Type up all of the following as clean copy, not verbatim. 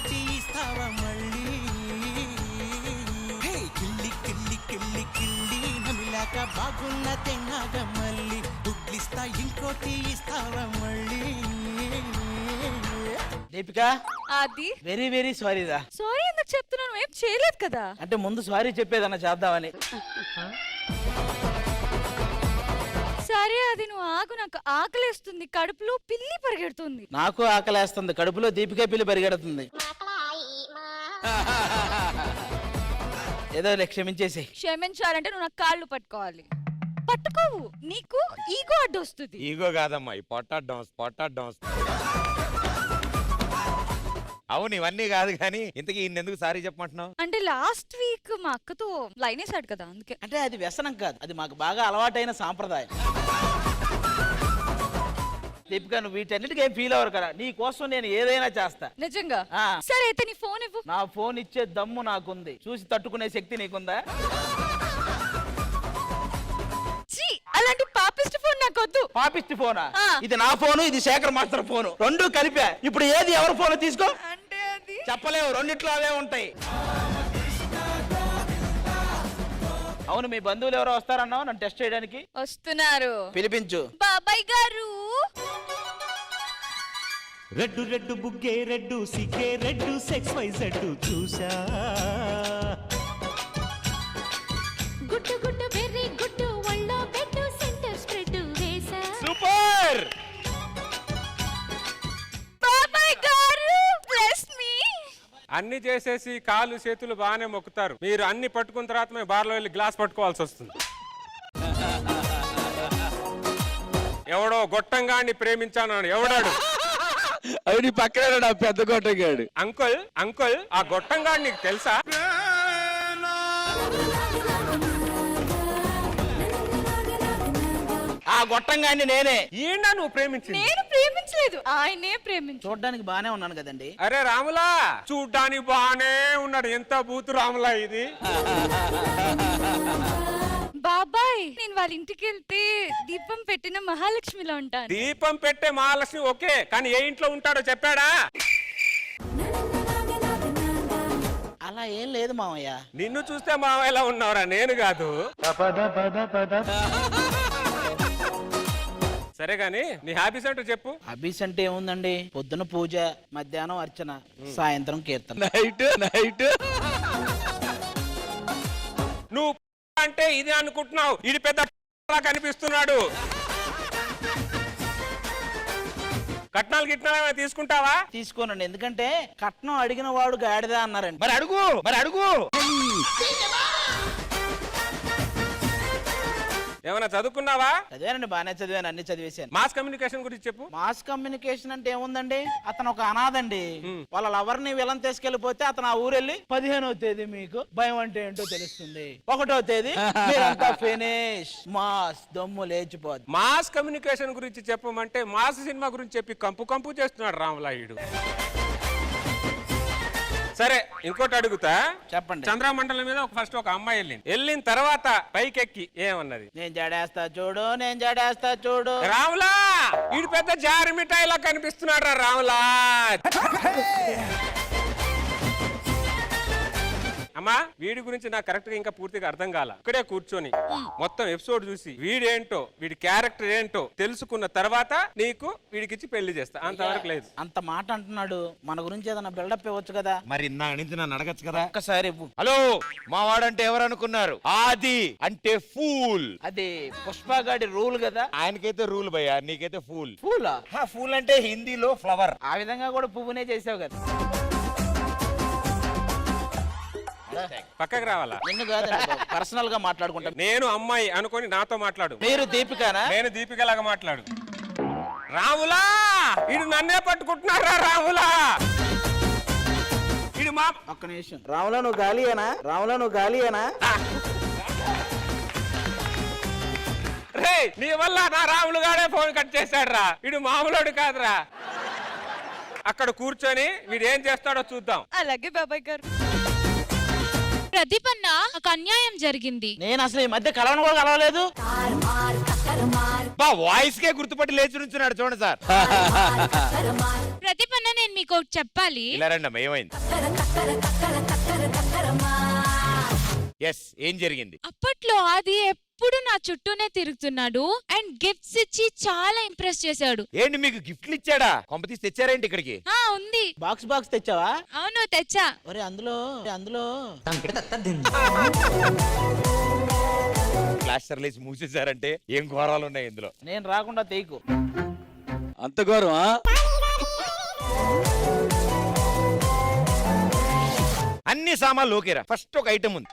ఇంకోటి ఇస్తావా మళ్ళీ కిల్లి కిల్లి కిల్లి కిల్లి నమిలాక బాగున్న తెన్నాగ మళ్ళీ దుడ్లిస్తా ఇంకోటి ఇస్తావా మళ్ళీ దీపిక అది వెరీ వెరీ సారీ రా. సారీ ఎందుకు చెప్తున్నాను, ఏం చేయలేదు కదా. అంటే ముందు సారీ చెప్పేదన్నా చేద్దామని. సరే అది నువ్వు ఆగు, నాకు ఆకలేస్తుంది, కడుపులో పిల్లి పరిగెడుతుంది. నాకు ఆకలేస్తుంది, కడుపులో దీపిక పిల్లి పరిగెడుతుంది. ఏదో క్షమించేసి. క్షమించాలంటే నువ్వు నాకు కాళ్ళు పట్టుకోవాలి. పట్టుకోవు, నీకు ఈగో అడ్డు వస్తుంది. ఈగో కాదమ్మా, ఈ పొట్టాడ్డం అవును ఇవన్నీ కాదు కానీ ఇంతకీ ఇన్నెందుకు సారీ చెప్పమంటున్నావు? అంటే లాస్ట్ వీక్ మా అక్కతో లైన్ వేసాడు కదా అందుకే. అంటే అది వ్యసనం కాదు, అది మాకు బాగా అలవాటైన సాంప్రదాయం. దీపిక నువ్వు వీటన్నిటికీ ఏం ఫీల్ అవ్వరు కదా, నీ కోసం నేను ఏదైనా చేస్తా. నిజంగా? సరే అయితే నీ ఫోన్ ఇవ్వు. నా ఫోన్ ఇచ్చే దమ్ము నాకుంది, చూసి తట్టుకునే శక్తి నీకుందా? అలాంటి పాపిస్ట్ ఫోన్ నాకొద్దు. పాపిస్ట్ ఫోనా? ఇది నా ఫోను, ఇది శేఖర్ మాస్టర్ ఫోను, రెండు కలిపా. ఇప్పుడు ఏది ఎవరి ఫోన్ తీసుకో? అంటే అది చెప్పలేవు, రెండిట్లో అవే ఉంటాయి. అవును, మీ బంధువులు ఎవరో వస్తారన్నావు నన్ను టెస్ట్ చేయడానికి. వస్తున్నారు, పిలిపించు. బాబాయ్ గారు. రెడ్డు రెడ్డు బుగ్గే రెడ్డు సిగ్గే రెడ్డు సెక్స్ వై జెడ్డు చూసా గుడ్డు గుడ్డు వెర్రి గుడ్డు ఒళ్ళో బెడ్డు సెంటర్ స్ప్రెడ్ వేసా. సూపర్! బాబాయ్ గారు బ్లెస్ మీ. అన్ని చేసేసి కాళ్ళు చేతులు బాగానే మొక్కుతారు, మీరు అన్ని పట్టుకున్న తర్వాత మేము బార్లో వెళ్ళి గ్లాస్ పట్టుకోవాల్సి వస్తుంది. ఎవడో గొట్టంగాన్ని ప్రేమించాను ఎవడాడు? అవి పక్కన పెద్ద గొట్టంగాడు. అంకుల్ ఆ గొట్టంగాడు నీకు తెలుసా? ఆ గొట్టంగాన్ని నేనే. ఏంటా నువ్వు ప్రేమించింది? నేను ప్రేమించలేదు, ఆయనే ప్రేమించు. చూడడానికి బానే ఉన్నాను కదండి. అరే రాములా, చూడ్డానికి బాగానే ఉన్నాడు, ఎంత బూతు రాములా ఇది. బాబాయ్ నేను వాళ్ళ ఇంటికి వెళ్తే దీపం పెట్టిన మహాలక్ష్మిలో ఉంటాను. దీపం పెట్టే మహాలక్ష్మి ఓకే, కానీ ఏ ఇంట్లో ఉంటాడో చెప్పాడా? అలా ఏం లేదు మామయ్య. నిన్ను చూస్తే మావయ్యలా ఉన్నావురా, నేను కాదు. సరే గాని నీ హ్యాపీస్ అంటే చెప్పు. హాబీస్ అంటే ఏముందండి, పొద్దున పూజ, మధ్యాహ్నం అర్చన, సాయంత్రం కీర్తన. నైట్ నువ్వు అంటే ఇది అనుకుంటున్నావు, ఇది పెద్ద కనిపిస్తున్నాడు. కట్నాలు గిట్నాలు తీసుకుంటావా? తీసుకోనండి, ఎందుకంటే కట్నం అడిగిన వాడు గాడిదా అన్నారండి. మరి అడుగు. ఏమైనా చదువుకున్నావా? చదివానండి, బాగానే చదివాను, అన్ని చదివేశాను. మాస్ కమ్యూనికేషన్ గురించి చెప్పు. మాస్ కమ్యూనికేషన్ అంటే ఏముందండి, అతను ఒక అనాథండి. వాళ్ళ లవర్ ని విలన్ తీసుకెళ్లిపోతే అతను ఆ ఊరెళ్ళి 15వ తేదీ మీకు భయం అంటే ఏంటో తెలుస్తుంది, 1వ తేదీ మీరంతా ఫినిష్, మాస్ దమ్ము లేచిపోద్ది. మాస్ కమ్యూనికేషన్ గురించి చెప్పమంటే మాస్ సినిమా గురించి చెప్పి కంపు చేస్తున్నాడు రాములాయుడు. సరే ఇంకోటి అడుగుతా, చెప్పండి. చంద్రమండలం మీద ఫస్ట్ ఒక అమ్మాయి వెళ్ళిన తర్వాత పైకెక్కి ఏమన్నది? నేను జడేస్తా చూడు రాములా, వీడు పెద్ద జారి మిఠాయిలా కనిపిస్తున్నాడు రాములా. అమ్మా వీడి గురించి నాకు కరెక్ట్ గా ఇంకా పూర్తిగా అర్థం కాల. ఇక్కడే కూర్చొని మొత్తం ఎపిసోడ్ చూసి వీడేంటో వీడి క్యారెక్టర్ ఏంటో తెలుసుకున్న తర్వాత నీకు వీడికిచ్చి పెళ్లి చేస్తా, అంతవరకు లేదు. అంత మాట అంటున్నాడు, మన గురించి ఏదైనా బిల్డప్ ఇవ్వచ్చు కదా. మరి నా నుంచి నన్ను అడగచ్చు కదా. ఒక్కసారి హలో, మా వాడంటే ఎవరు అనుకున్నారు? ఆది అంటే ఫూల్. అది పుష్పగాడి రూల్ కదా. ఆయనకైతే రూల్ భయ్యా, నీకైతే ఫూల్. ఫూలా? ఫూల్ అంటే హిందీలో ఫ్లవర్. ఆ విధంగా కూడా పువ్వునే చేసావు కదా. పక్కకి రావాలా? నిన్ను కాదండి, పర్సనల్ గా మాట్లాడుకుంటా. నేను అమ్మాయి అనుకొని నాతో మాట్లాడు. మీరు దీపికానా? నేను దీపికలాగా మాట్లాడు. రాములా, వీడు నన్నే పట్టుకుంటున్నారా రాములా? వీడు మా ఒక్క నిమిషం. రాములా నువ్వు గాలియేనా? రే నీ వల్ల నా రాములు గాడే ఫోన్ కట్ చేశాడు రా, వీడు మామూలుడు కాదురా. అక్కడ కూర్చొని వీడు ఏం చేస్తాడో చూద్దాం. అలాగే బాబాయ్ గారు. ప్రదీప్ అన్న, నాకు అన్యాయం జరిగింది. నేను అసలు ఈ మధ్య కలవను కూడా కలవలేదు. బా వాయిస్ కే గుర్తుపట్టి లేచి నుంచున్నాడు చూడండి సార్. ప్రతిపన్న నేను మీకు ఒకటి చెప్పాలి. ఇలా రండి అమ్మా, ఏమైంది? ఎస్, ఏం జరిగింది? అప్పట్లో అది ఎప్పుడు నా చుట్టూనే తిరుగుతున్నాడు అండ్ గిఫ్ట్స్ ఇచ్చి చాలా ఇంప్రెస్ చేశాడు. ఏంటి మీకు గిఫ్ట్లు ఇచ్చాడా? కొంపతీసి తెచ్చారేంటి ఇక్కడికి? ఉంది. బాక్స్ తెచ్చావా? అవును తెచ్చా. ఒరే అందులో క్లాస్ రిలీజ్ మూసేశారంటే ఏం ఘోరాలు ఉన్నాయి ఇందులో. నేను రాకుండా తేకు. అంత గౌరవా? అన్ని సామాన్లు ఓకేరా, ఫస్ట్ ఒక ఐటమ్ ఉంది.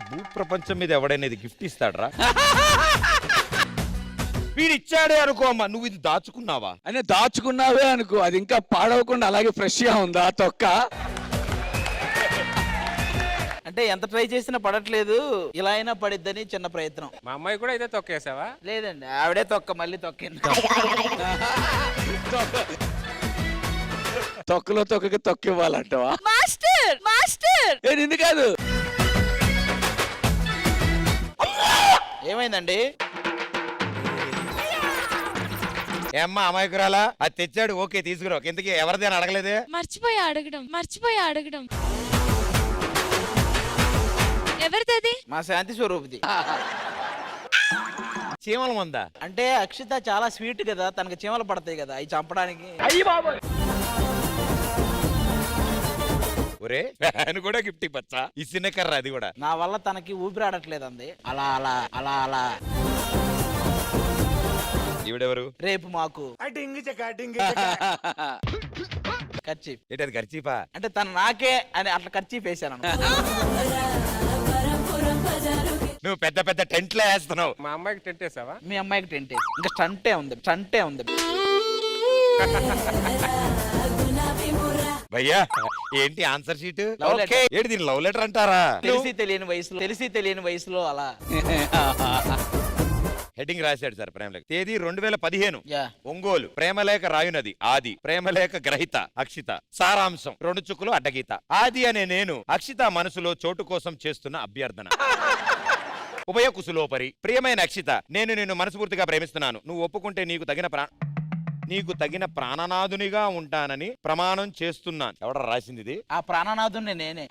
భూ ప్రపంచం మీద ఎవడైనా ఇది గిఫ్ట్ ఇస్తాడరా? వీడు ఇచ్చాడే అనుకో అమ్మా, నువ్వు ఇది దాచుకున్నావా? అని దాచుకున్నావే అనుకో, అది ఇంకా పాడవకుండా అలాగే ఫ్రెష్ గా ఉందా తొక్క? అంటే ఎంత ట్రై చేసినా పడట్లేదు, ఇలా అయినా పడిద్దని చిన్న ప్రయత్నం. మా అమ్మాయి కూడా ఇదే తొక్కేసావా? లేదండి, ఆవిడే మళ్ళీ తొక్కింది. తొక్కలో తొక్కకి తొక్కివ్వాలంటవా? మాస్టర్ మాస్టర్ ఏ నిన్ను కాదు. ఏమైందండి? ఏమ్మా అమాయకురాలా, అది తెచ్చాడు ఓకే తీసుకురా. ఎందుకు ఎవరిది అని అడగలేదే? మర్చిపోయా అడగడం. ఎవరిది? మా శాంతి స్వరూపిది. చీమల మందా? అంటే అక్షిత చాలా స్వీట్ కదా, తనకి చీమలు పడతాయి కదా, అవి చంపడానికి. ఒరే ఫ్యాన్ కూడా గిఫ్ట్ ఇవ్వచ్చా? ఈ చిన్న కర్ర అది కూడా. నా వల్ల తనకి ఊపిరాడట్లేదు అంది. అలా ఈవిడెవరు? రేపు మాకు కర్చీఫ్. ఏంటి అది ఖర్చీపా? అంటే తను నాకే అని అట్లా కర్చీఫ్ వేశాను. నువ్వు పెద్ద పెద్ద టెంట్లే వేస్తున్నావు. మా అమ్మాయికి టెంట్ వేసావా? మీ అమ్మాయికి టెంట్ వేసి ఇంకా స్టంటే ఉంది. భయ్యా ఏంటి ఆన్సర్ షీట్? Love letter. ఏంటి దీని లవ్ లెటర్ అంటారా? తెలిసి తెలియని వయసులో అలా హెడ్డింగ్ రాశాడు సార్ ప్రేమలేఖ. తేదీ 2015. Yeah. ఒంగోలు. ప్రేమలేఖ రాయునది ఆది. ప్రేమలేఖ గ్రహీత అక్షిత. సారాంశం 2 చుక్కలు అడ్డగీత. ఆది అనే నేను అక్షిత మనసులో చోటు కోసం చేస్తున్న అభ్యర్థన. ఉభయ కుశలోపరి. ప్రియమైన అక్షిత, నేను నిన్ను మనస్ఫూర్తిగా ప్రేమిస్తున్నాను. నువ్వు ఒప్పుకుంటే నీకు తగిన ప్రాణనాథునిగా ఉంటానని ప్రమాణం చేస్తున్నాను. ఎవడ రాసింది ఇది? ఆ ప్రాణనాథుణ్ణి నేనే.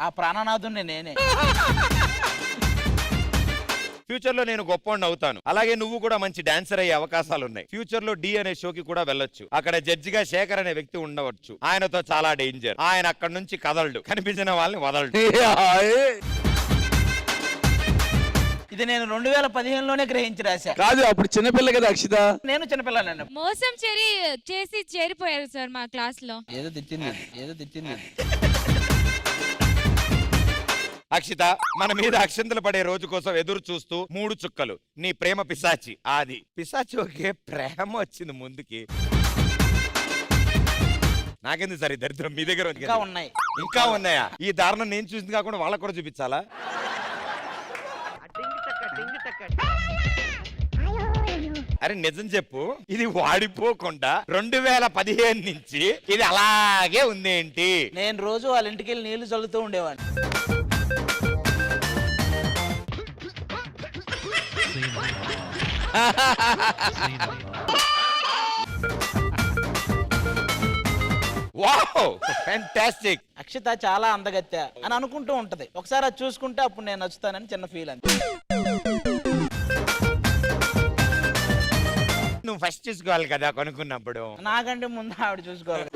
ఫ్యూచర్ లో నేను గొప్పవాడిని అవుతాను. అలాగే నువ్వు కూడా మంచి డాన్సర్ అయ్యే అవకాశాలు ఉన్నాయి. ఫ్యూచర్ లో డి అనే షోకి కూడా వెళ్ళొచ్చు. అక్కడ జడ్జిగా శేఖర్ అనే వ్యక్తి ఉండవచ్చు. ఆయనతో చాలా డేంజర్. ఆయన అక్కడ నుంచి కదలడు, కనిపించిన వాళ్ళని వదలడు. ఇది నేను 2015లోనే గ్రహించి రాశా. కాదు, అప్పుడు చిన్నపిల్ల కదా అక్షిత. నేను చిన్నపిల్లనండి. మోసం చేసి చేరిపోయారు సార్ మా క్లాస్ లో. ఏదో తెచ్చింది. అక్షిత, మన మీద అక్షంతలు పడే రోజు కోసం ఎదురు చూస్తూ 3 చుక్కలు. నీ ప్రేమ పిశాచి ఆది. పిశాచి ఓకే, ప్రేమ వచ్చింది ముందుకి. నాకెందుకు సరే దరిద్రం మీ దగ్గర ఇంకా ఉన్నాయా? ఈ దారుణం నేను చూసింది కాకుండా వాళ్ళకు కూడా చూపించాలా? అరే నిజం చెప్పు, ఇది వాడిపోకుండా 2015 నుంచి ఇది అలాగే ఉందేంటి? నేను రోజు వాళ్ళ ఇంటికి వెళ్ళి నీళ్లు చల్లుతూ ఉండేవాడిని. Wow, fantastic. అక్షిత చాలా అందగత్య అని అనుకుంటూ ఉంటది. ఒకసారి అది చూసుకుంటే అప్పుడు నేను నచ్చుతానని చిన్న ఫీల్ అంతే. నువ్వు ఫస్ట్ చూసుకోవాలి కదా కొనుక్కున్నప్పుడు. నాకంటే ముందు ఆవిడ చూసుకోవాలి.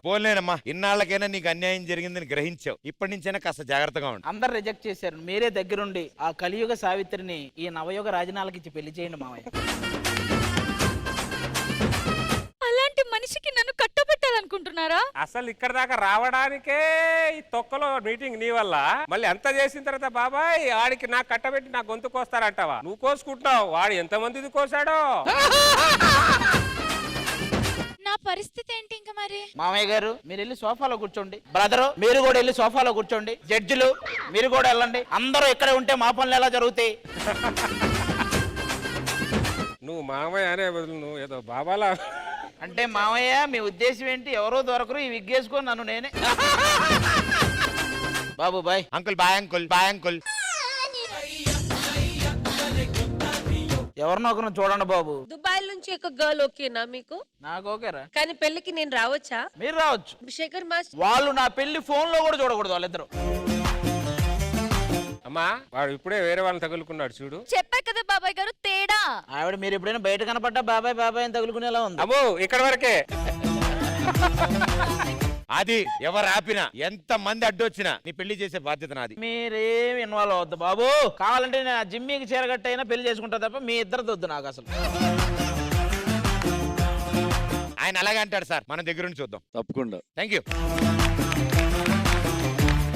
పోలేనమ్మా, ఇన్నాళ్ళకైనా నీకు అన్యాయం జరిగిందని గ్రహించావు. ఇప్పటి నుంచైనా కాస్త జాగ్రత్తగా ఉండు. అందరు రిజెక్ట్ చేశారు, మీరే దగ్గరుండి ఆ కలియుగ సావిత్రిని ఈ నవయుగ రాజనాలకి ఇచ్చి పెళ్లి చేయండి మావయ్య. అలాంటి మనిషికి నన్ను కట్టబెట్టాలనుకుంటున్నారా? అసలు ఇక్కడ దాకా రావడానికే ఈ తొక్కలో మీటింగ్ నీ వల్ల. మళ్ళీ అంత చేసిన తర్వాత బాబాయ్ ఆడికి నాకు కట్టబెట్టి నా గొంతు కోస్తారంటావా? నువ్వు కోసుకుంటున్నావు, వాడు ఎంతమందిది కోసాడో. నా పరిస్థితి ఏంటి ఇంకా మరి? మామయ్య గారు మీరు వెళ్ళి సోఫాలో కూర్చోండి. బ్రదరు మీరు కూడా వెళ్ళి సోఫాలో కూర్చోండి. జడ్జిలు మీరు కూడా వెళ్ళండి. అందరూ ఇక్కడే ఉంటే మా పనులు ఎలా జరుగుతాయి? నువ్వు మామయ్య అనే బదులు నువ్వు ఏదో బాబాలా. అంటే మామయ్య మీ ఉద్దేశం ఏంటి? ఎవరో దొరకరు, ఈ విగ్గేసుకొని నన్ను నేనే. బాబు bye. Uncle bye, uncle bye, uncle. ఎవరినో ఒకరిని చూడండి బాబు. దుబాయ్ నుంచి ఒక గర్ల్ ఓకేనా మీకు? నాకు ఓకేరా, కానీ పెళ్లికి నేను రావచ్చా? మీరు రావచ్చు. శేఖర్ మాస్టర్ వాళ్ళు నా పెళ్లి ఫోన్ లో కూడా చూడకూడదు వాళ్ళిద్దరు. అమ్మా వాడు ఇప్పుడే వేరే వాళ్ళని తగులుకున్నాడు చూడు. చెప్పా కదా బాబాయ్ గారు తేడా. ఆవిడ మీరు ఎప్పుడైనా బయట కనపడ్డా బాబాయ్ బాబాయ్ అని తగులుకునేలా ఉంది. అమ్మో ఇక్కడ వరకే. అది ఎవరు ఆపినా ఎంత మంది అడ్డొచ్చినా నీ పెళ్లి చేసే బాధ్యత నాది. మీరేం ఇన్వాల్వ్ అవద్దు బాబు. కావాలంటే నేను జిమ్మీకి చీరగట్టయినా పెళ్లి చేసుకుంటా తప్ప మీ ఇద్దరితో వద్దు నాకు అసలు. ఆయన అలాగే అంటాడు సార్, మన దగ్గర నుంచి చూద్దాం. తప్పకుండా. Thank you.